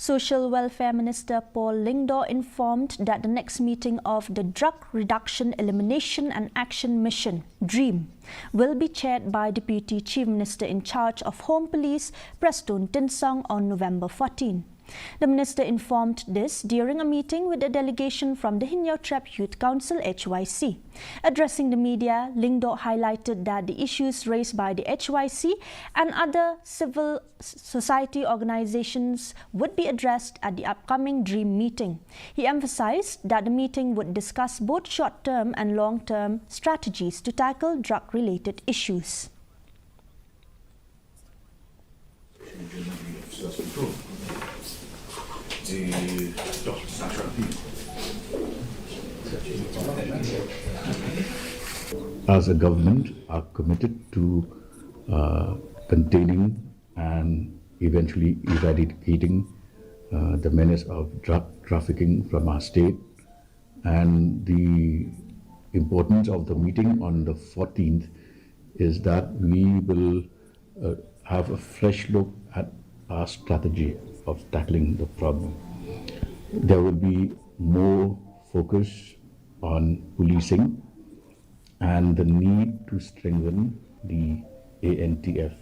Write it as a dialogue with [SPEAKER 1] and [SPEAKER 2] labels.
[SPEAKER 1] Social Welfare Minister Paul Lyngdoh informed that the next meeting of the Drug Reduction, Elimination and Action Mission, DREAM, will be chaired by Deputy Chief Minister in charge of Home Police, Prestone Tinsong, on November 14. The minister informed this during a meeting with a delegation from the Hinyao Trap Youth Council HYC. Addressing the media, Lyngdoh highlighted that the issues raised by the HYC and other civil society organizations would be addressed at the upcoming DREAM meeting. He emphasized that the meeting would discuss both short-term and long-term strategies to tackle drug-related issues.
[SPEAKER 2] As a government, are committed to containing and eventually eradicating the menace of drug trafficking from our state. And the importance of the meeting on the 14th is that we will have a fresh look at our strategy of tackling the problem. There will be more focus on policing and the need to strengthen the ANTF.